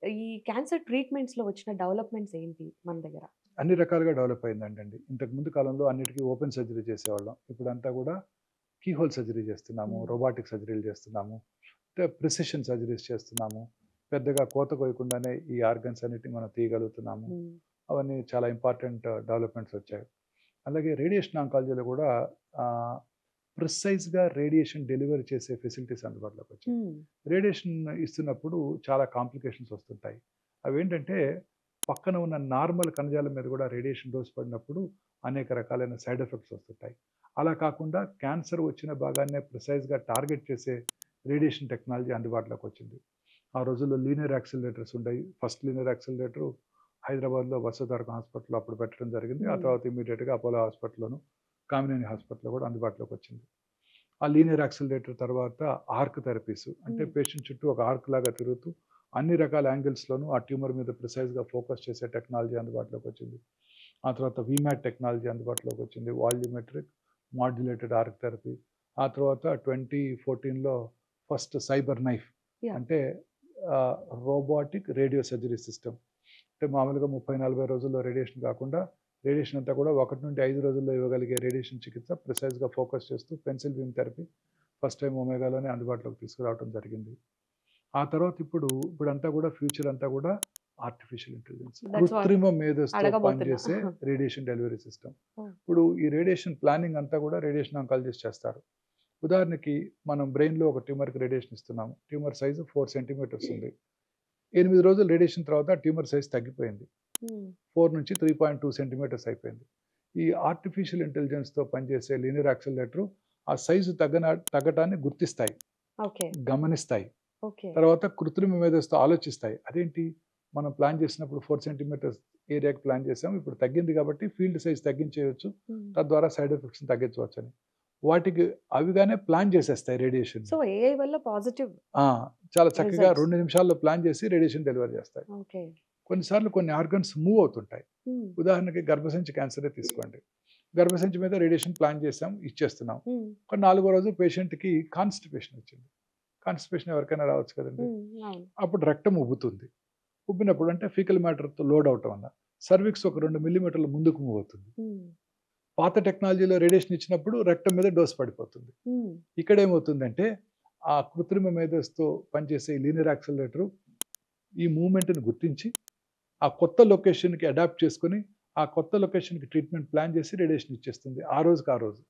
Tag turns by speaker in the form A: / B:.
A: ఈ క్యాన్సర్ ట్రీట్మెంట్స్‌లో వచ్చిన డెవలప్‌మెంట్స్ ఏంటి మన దగ్గర?
B: అన్ని రకాలుగా డెవలప్ అయిందంటండి. ఇంతకు ముందు కాలంలో అన్నిటికి ఓపెన్ సర్జరీ చేసేవాళ్ళం. ఇప్పుడంతా కూడా కీహోల్ సర్జరీ చేస్తున్నాము.
A: హ్మ్.
B: రోబోటిక్ సర్జరీలు చేస్తున్నాము. అంటే ప్రిసిషన్ సర్జరీస్ చేస్తున్నాము. పెద్దగా కోత కోయకుండానే ఈ ఆర్గన్స్ అన్నిటిని మనం తీయగలుగుతున్నాము.
A: హ్మ్.
B: అవన్నీ చాలా ఇంపార్టెంట్ డెవలప్‌మెంట్స్ వచ్చాయి. అలాగే రేడియేషన్ ఆంకాలజీలో కూడా ఆహ్, ప్రిసైజ్‌గా రేడియేషన్ డెలివరీ చేసే ఫెసిలిటీస్ అందుబాటులోకి వచ్చాయి.
A: హ్మ్.
B: రేడియేషన్ ఇస్తున్నప్పుడు చాలా కాంప్లికేషన్స్ వస్తుంటాయి. అవేంటంటే పక్కన ఉన్న నార్మల్ కణజాలం మీద కూడా రేడియేషన్ డోస్ పడినప్పుడు అనేక రకాలైన సైడ్ ఎఫెక్ట్స్ వస్తుంటాయి. అలా కాకుండా క్యాన్సర్ వచ్చిన భాగాన్నే ప్రిసైజ్‌గా టార్గెట్ చేసే రేడియేషన్ టెక్నాలజీ అందుబాటులోకి వచ్చింది. ఆ రోజుల్లో లీనియర్ యాక్సిలరేటర్స్ ఉండేవి. ఫస్ట్ లీనియర్ యాక్సిలరేటర్ హైదరాబాద్‌లో వసతుధారకం హాస్పిటల్‌లో అప్పుడు పెట్టడం జరిగింది. ఆ
A: హ్మ్.
B: తర్వాత ఇమ్మీడియేట్‌గా అపోలో హాస్పిటల్‌లోను, కామినేని హాస్పిటల్‌లో కూడా అందుబాటులోకి వచ్చింది. ఆ లీనియర్ యాక్సిలరేటర్ తర్వాత ఆర్క్ థెరపీస్ అంటే
A: హ్మ్.
B: పేషెంట్ చుట్టూ ఒక ఆర్క్ లాగా తిరుగుతూ అన్ని రకాల యాంగిల్స్‌లోనూ ఆ ట్యూమర్ మీద ప్రిసైజ్‌గా ఫోకస్ చేసే టెక్నాలజీ అందుబాటులోకి వచ్చింది. ఆ తర్వాత వీమాట్ టెక్నాలజీ అందుబాటులోకి వచ్చింది. Volumetric modulated arc therapy. ఆ తర్వాత 2014లో ఫస్ట్ సైబర్ నైఫ్
A: యాహ్!
B: అంటే ఆహ్, రోబోటిక్ రేడియో సర్జరీ సిస్టమ్. అంటే మామూలుగా 30, 40 రోజుల్లో రేడియేషన్ కాకుండా రేడియేషన్ అంతా కూడా 1-5 రోజుల్లో ఇవ్వగలిగే రేడియేషన్ చికిత్స ప్రిసైజ్‌గా ఫోకస్ చేస్తూ pencil beam therapy first time ఒమేగాలోనే అందుబాటులోకి తీసుకురావడం జరిగింది. ఆ తర్వాత ఇప్పుడంతా కూడా ఫ్యూచర్ అంతా కూడా ఆర్టిఫిషియల్ ఇంటెలిజెన్స్.
A: దట్స్ వాట్
B: కృత్రిమ మేధస్సుతో
A: అడగబోతున్నా.
B: పనిచేసే రేడియేషన్ డెలివరీ సిస్టమ్.
A: హ్మ్.
B: ఇప్పుడు ఈ రేడియేషన్ ప్లానింగ్ అంతా కూడా రేడియేషన్ ఆంకాలజిస్ట్ చేస్తారు. ఉదాహరణకి మనం బ్రెయిన్‌లో ఒక ట్యూమర్‌కి రేడియేషన్ ఇస్తున్నాము. ట్యూమర్ సైజ్ 4 సెంటీమీటర్స్ ఉంది. 8 రోజులు రేడియేషన్ తర్వాత ట్యూమర్ సైజ్ తగ్గిపోయింది.
A: హ్మ్.
B: 4 నుంచి 3.2 సెంటీమీటర్స్ అయిపోయింది. ఈ ఆర్టిఫిషియల్ ఇంటెలిజెన్స్‌తో పనిచేసే లీనియర్ యాక్సిలరేటర్ ఆ సైజు తగ్గటాన్ని గుర్తిస్తాయి,
A: ఓకే.
B: గమనిస్తాయి.
A: ఓకే.
B: తర్వాత కృత్రిమ మేధస్సుతో ఆలోచిస్తాయి. అదేంటి మనం ప్లాన్ చేసినప్పుడు 4 సెంటీమీటర్స్ ఏరియాకి ప్లాన్ చేసాం. ఇప్పుడు తగ్గింది కాబట్టి ఫీల్డ్ సైజ్ తగ్గించేయొచ్చు.
A: హ్మ్.
B: తద్వారా సైడ్ ఎఫెక్ట్స్‌ని తగ్గించవచ్చని. వాటికి అవిగానే ప్లాన్ చేసేస్తాయి రేడియేషన్‌ని.
A: సో, ఏఐ వల్ల పాజిటివ్
B: ఆ! చాలా చక్కగా
A: రిజల్ట్స్.
B: 2 నిమిషాల్లో ప్లాన్ చేసి రేడియేషన్ డెలివరీ చేస్తాయి.
A: ఓకే.
B: కొన్నిసార్లు కొన్ని ఆర్గాన్స్ మూవ్ అవుతుంటాయి.
A: హ్మ్.
B: ఉదాహరణకి గర్భసంచి క్యాన్సరే తీసుకోండి. గర్భసంచి మీద రేడియేషన్ ప్లాన్ చేసాం, ఇచ్చేస్తున్నాం.
A: హ్మ్.
B: కానీ నాలుగో రోజు పేషెంట్‌కి కాన్‌స్టిపేషన్ వచ్చింది. కాన్‌స్టిపేషన్ ఎవరికైనా రావచ్చు కదండీ!
A: హ్మ్. అవును.
B: అప్పుడు రెక్టమ్ ఉబ్బుతుంది. ఉబ్బినప్పుడు అంటే ఫీకల్ మ్యాటర్‌తో లోడ్ అవ్వటం వల్ల సర్విక్స్ ఒక 2 మిల్లీమీటర్లు ముందుకు మూవ్ అవుతుంది.
A: హ్మ్.
B: పాత టెక్నాలజీలో రేడియేషన్ ఇచ్చినప్పుడు రెక్టమ్ మీద డోస్ పడిపోతుంది.
A: హ్మ్.
B: ఇక్కడేమవుతుందంటే ఆ కృత్రిమ మేధస్సుతో పనిచేసే ఈ లీనియర్ యాక్సిలరేటర్ ఈ మూవ్‌మెంట్‌ని గుర్తించి ఆ కొత్త లొకేషన్‌కి అడాప్ట్ చేసుకొని, ఆ కొత్త లొకేషన్‌కి ట్రీట్మెంట్ ప్లాన్ చేసి రేడియేషన్ ఇచ్చేస్తుంది. ఆ రోజుకి ఆ రోజు.